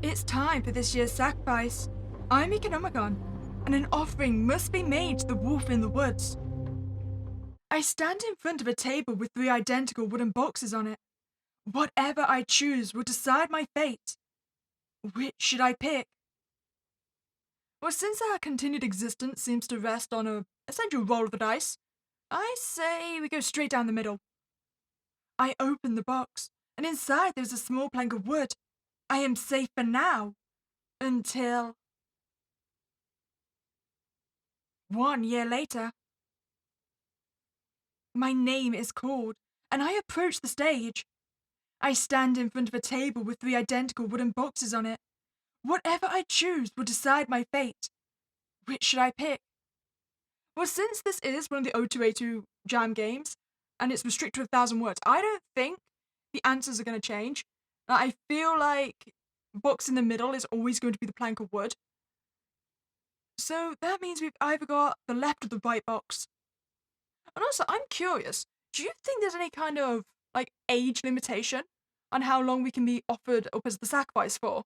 It's time for this year's sacrifice. I'm Meeka Nomicon, and an offering must be made to the wolf in the woods. I stand in front of a table with 3 identical wooden boxes on it. Whatever I choose will decide my fate. Which should I pick? Well, since our continued existence seems to rest on a essential roll of the dice, I say we go straight down the middle. I open the box, and inside there's a small plank of wood. I am safe for now, until 1 year later. My name is called, and I approach the stage. I stand in front of a table with 3 identical wooden boxes on it. Whatever I choose will decide my fate. Which should I pick? Well, since this is one of the O2A2 jam games, and it's restricted to 1,000 words, I don't think the answers are going to change. I feel like box in the middle is always going to be the plank of wood. So that means we've either got the left or the right box. And also, I'm curious, do you think there's any kind of, age limitation on how long we can be offered up as the sacrifice for?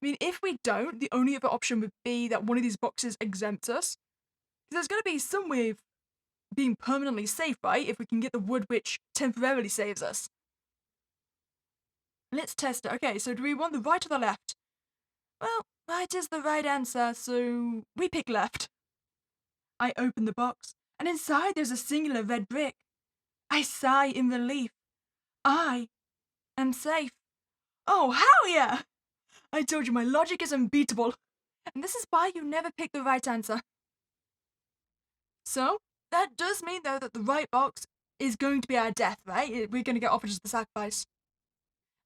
I mean, if we don't, the only other option would be that one of these boxes exempts us. Because there's going to be some way of being permanently safe, right? If we can get the wood which temporarily saves us. Let's test it. Okay, so do we want the right or the left? Well, right is the right answer, so we pick left. I open the box, and inside there's a singular red brick. I sigh in relief. I am safe. Oh, hell yeah! I told you my logic is unbeatable. And this is why you never pick the right answer. So, that does mean, though, that the right box is going to be our death, right? We're going to get offered as the sacrifice.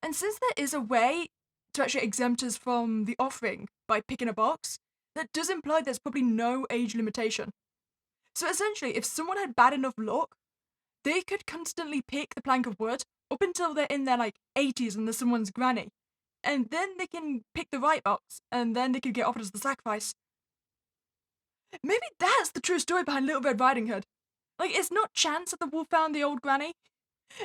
And since there is a way to actually exempt us from the offering by picking a box, that does imply there's probably no age limitation. So essentially, if someone had bad enough luck, they could constantly pick the plank of wood up until they're in their 80s and they're someone's granny. And then they can pick the right box, and then they could get offered as the sacrifice. Maybe that's the true story behind Little Red Riding Hood. It's not chance that the wolf found the old granny.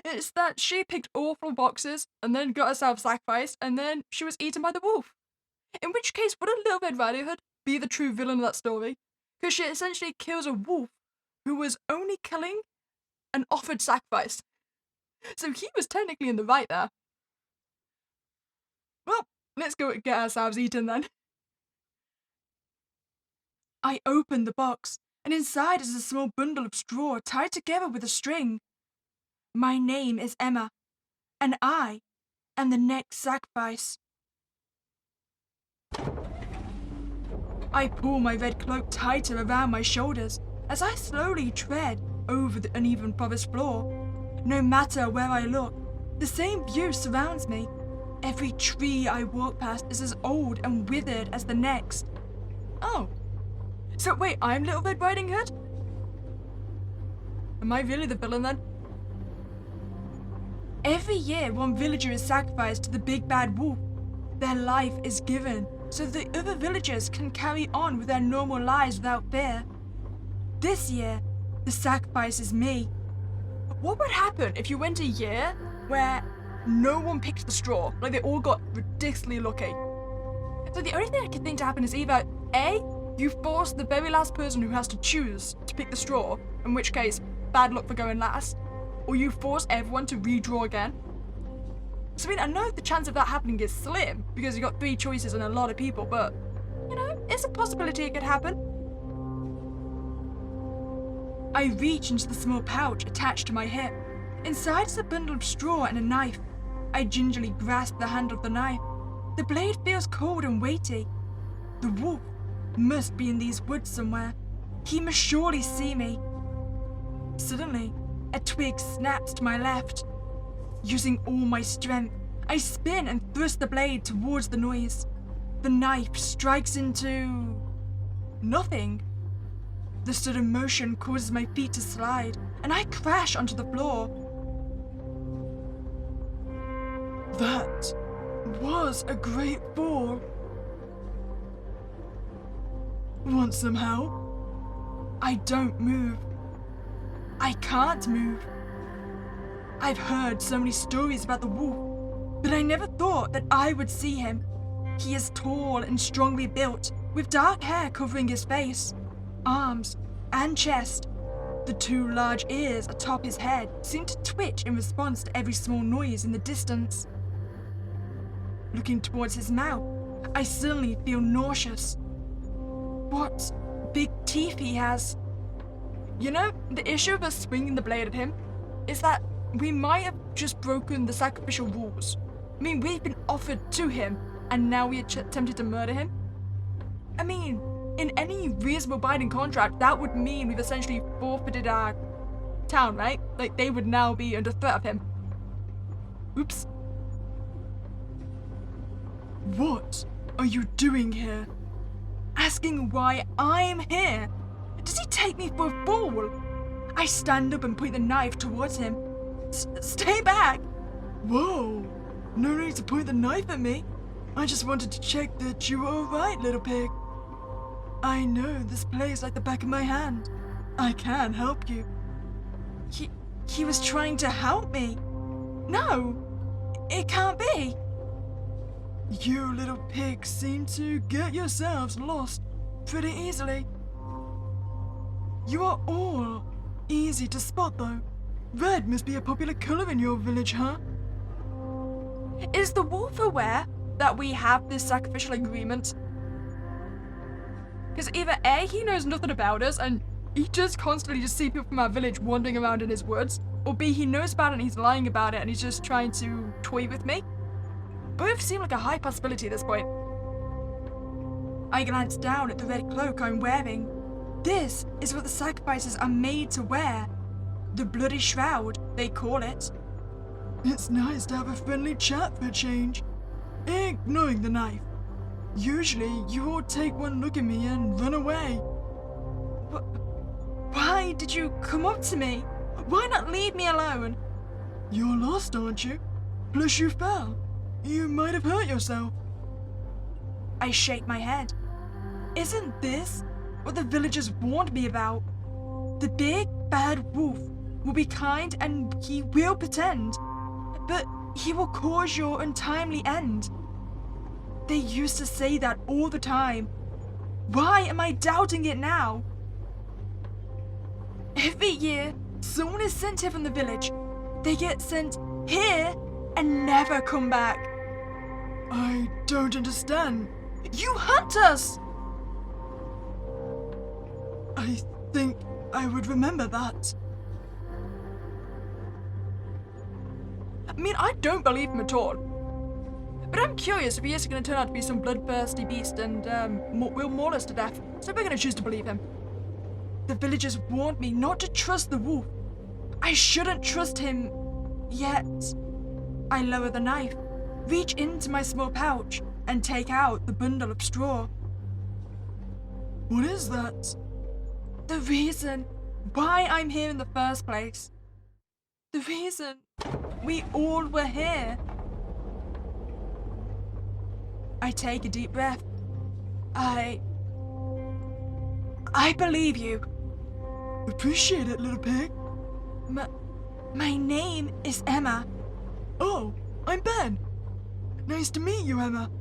It's that she picked awful boxes, and then got herself sacrificed, and then she was eaten by the wolf. In which case, wouldn't Little Red Riding Hood be the true villain of that story? Because she essentially kills a wolf who was only killing an offered sacrifice. So he was technically in the right there. Well, let's go get ourselves eaten then. I open the box, and inside is a small bundle of straw tied together with a string. My name is Emma, and I am the next sacrifice. I pull my red cloak tighter around my shoulders as I slowly tread over the uneven forest floor. No matter where I look, the same view surrounds me. Every tree I walk past is as old and withered as the next. Oh. So wait, I'm Little Red Riding Hood? Am I really the villain then? Every year, one villager is sacrificed to the big bad wolf. Their life is given so the other villagers can carry on with their normal lives without fear. This year, the sacrifice is me. What would happen if you went a year where no one picked the straw? They all got ridiculously lucky. So the only thing I can think to happen is either A, you force the very last person who has to choose to pick the straw, in which case, bad luck for going last, or you force everyone to redraw again. So I know the chance of that happening is slim, because you got 3 choices and a lot of people, but, it's a possibility it could happen. I reach into the small pouch attached to my hip. Inside is a bundle of straw and a knife. I gingerly grasp the handle of the knife. The blade feels cold and weighty. The wolf must be in these woods somewhere. He must surely see me. Suddenly, a twig snaps to my left. Using all my strength, I spin and thrust the blade towards the noise. The knife strikes into nothing. The sudden motion causes my feet to slide, and I crash onto the floor. That was a great fall. Want some help? I don't move. I can't move. I've heard so many stories about the wolf, But I never thought that I would see him. He is tall and strongly built, with dark hair covering his face, arms, and chest. The two large ears atop his head seem to twitch in response to every small noise in the distance. Looking towards his mouth, I suddenly feel nauseous. What big teeth he has. You know, the issue of us swinging the blade at him is that we might have just broken the sacrificial rules. I mean, we've been offered to him, and now we are attempted to murder him? I mean, in any reasonable binding contract, that would mean we've essentially forfeited our town, right? Like, they would now be under threat of him. Oops. What are you doing here? Asking why I'm here? Does he take me for a fool? I stand up and point the knife towards him. Stay back! Whoa! No need to point the knife at me. I just wanted to check that you were alright, little pig. I know this place like the back of my hand. I can help you. He was trying to help me. No! It can't be! You little pigs seem to get yourselves lost pretty easily. You are all easy to spot, though. Red must be a popular color in your village, huh? Is the wolf aware that we have this sacrificial agreement? Because either A, he knows nothing about us, and he just constantly just see people from our village wandering around in his woods, or B, he knows about it and he's lying about it and he's just trying to toy with me. Both seem like a high possibility at this point. I glance down at the red cloak I'm wearing. This is what the sacrifices are made to wear. The bloody shroud, they call it. It's nice to have a friendly chat for a change. Ignoring the knife. Usually, you all take one look at me and run away. Why did you come up to me? Why not leave me alone? You're lost, aren't you? Plus you fell. You might have hurt yourself. I shake my head. Isn't this what the villagers warned me about? The big, bad wolf will be kind and he will pretend, but he will cause your untimely end. They used to say that all the time. Why am I doubting it now? Every year, someone is sent here from the village. They get sent here and never come back. I don't understand. You hunt us! I think I would remember that. I mean, I don't believe him at all. But I'm curious if he is going to turn out to be some bloodthirsty beast and will maul us to death. So we're going to choose to believe him. The villagers warned me not to trust the wolf. I shouldn't trust him yet. I lower the knife, reach into my small pouch, and take out the bundle of straw. What is that? The reason why I'm here in the first place. The reason we all were here. I take a deep breath. I believe you. Appreciate it, little pig. My name is Emma. Oh, I'm Ben. Nice to meet you, Emma.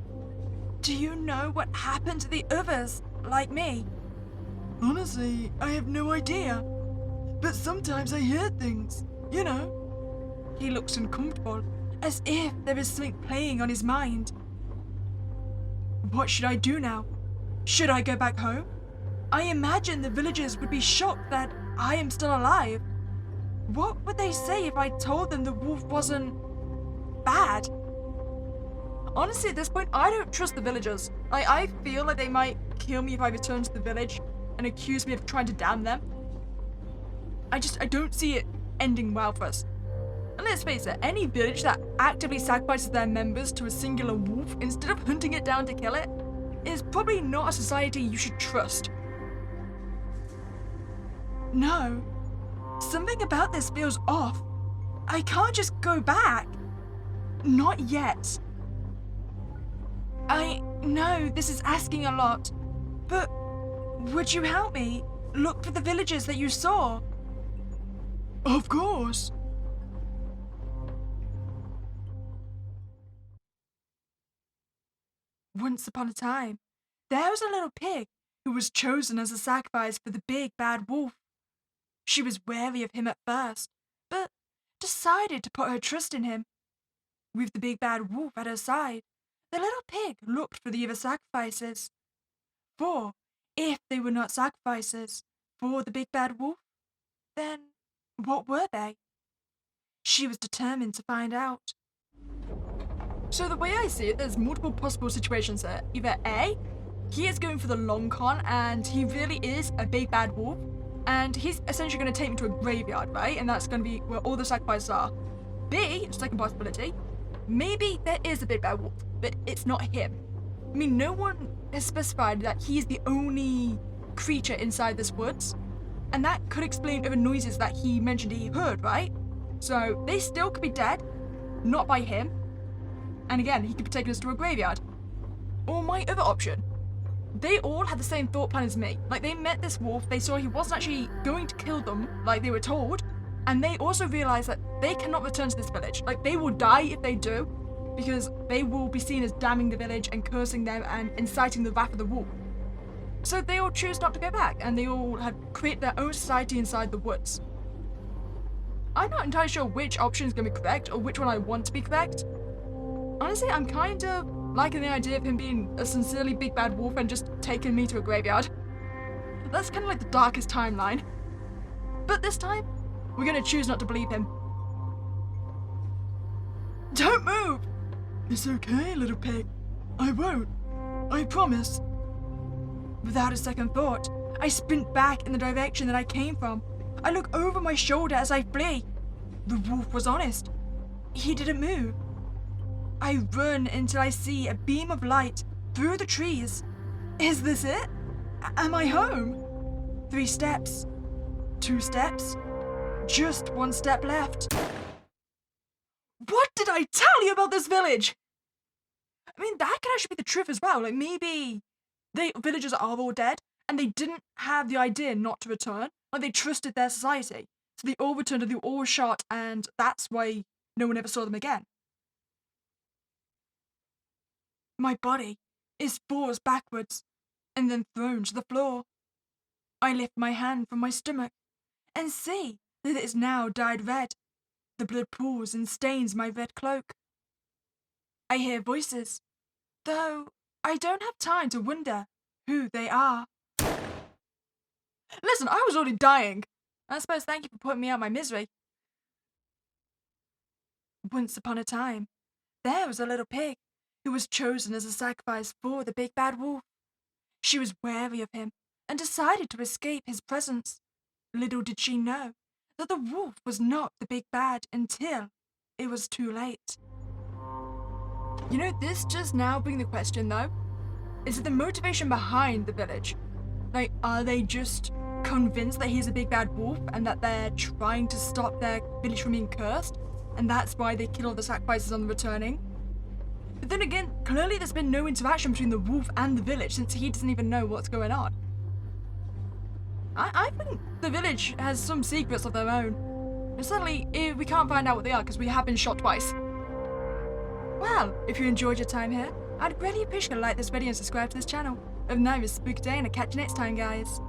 Do you know what happened to the others, like me? Honestly, I have no idea. But sometimes I hear things, you know. He looks uncomfortable, as if there is something playing on his mind. What should I do now? Should I go back home? I imagine the villagers would be shocked that I am still alive. What would they say if I told them the wolf wasn't bad? Honestly, at this point, I don't trust the villagers. I feel like they might kill me if I return to the village and accuse me of trying to damn them. I don't see it ending well for us. And let's face it, any village that actively sacrifices their members to a singular wolf instead of hunting it down to kill it is probably not a society you should trust. No. Something about this feels off. I can't just go back. Not yet. I know this is asking a lot, but would you help me look for the villagers that you saw? Of course. Once upon a time, there was a little pig who was chosen as a sacrifice for the big bad wolf. She was wary of him at first, but decided to put her trust in him. With the big bad wolf at her side, the little pig looked for the other sacrifices. For if they were not sacrifices for the big bad wolf, then what were they? She was determined to find out. So the way I see it, there's multiple possible situations here. Either A, he is going for the long con and he really is a big bad wolf, and he's essentially going to take me to a graveyard, right? And that's going to be where all the sacrifices are. B, second possibility, maybe there is a big bad wolf, but it's not him. I mean, no one has specified that he's the only creature inside this woods, and that could explain other noises that he mentioned he heard, right? So they still could be dead, not by him. And again, he could be taking us to a graveyard. Or my other option, they all had the same thought plan as me. Like, they met this wolf, they saw he wasn't actually going to kill them like they were told, and they also realized that they cannot return to this village. Like, they will die if they do, because they will be seen as damning the village and cursing them and inciting the wrath of the wolf. So they all choose not to go back, and they all have created their own society inside the woods. I'm not entirely sure which option is going to be correct, or which one I want to be correct. Honestly, I'm kind of liking the idea of him being a sincerely big bad wolf and just taking me to a graveyard. That's kind of like the darkest timeline. But this time, we're going to choose not to believe him. Don't move! It's okay, little pig. I won't. I promise. Without a second thought, I sprint back in the direction that I came from. I look over my shoulder as I flee. The wolf was honest. He didn't move. I run until I see a beam of light through the trees. Is this it? Am I home? 3 steps. 2 steps. Just 1 step left. What did I tell you about this village? I mean, that could actually be the truth as well. Like, maybe the villagers are all dead and they didn't have the idea not to return. Like, they trusted their society. So they all returned and they were all shot, and that's why no one ever saw them again. My body is forced backwards and then thrown to the floor. I lift my hand from my stomach and see that it is now dyed red. The blood pools and stains my red cloak. I hear voices, though I don't have time to wonder who they are. Listen, I was already dying. I suppose thank you for putting me out of my misery. Once upon a time, there was a little pig who was chosen as a sacrifice for the big bad wolf. She was wary of him and decided to escape his presence. Little did she know that the wolf was not the big bad until it was too late. You know, this just now brings the question though, is it the motivation behind the village? Like, are they just convinced that he's a big bad wolf and that they're trying to stop their village from being cursed, and that's why they kill all the sacrifices on the returning? But then again, clearly there's been no interaction between the wolf and the village since he doesn't even know what's going on. I think the village has some secrets of their own. And sadly, we can't find out what they are because we have been shot twice. Well, if you enjoyed your time here, I'd really appreciate you to like this video and subscribe to this channel. Other than that, it's a spooky day and I'll catch you next time, guys.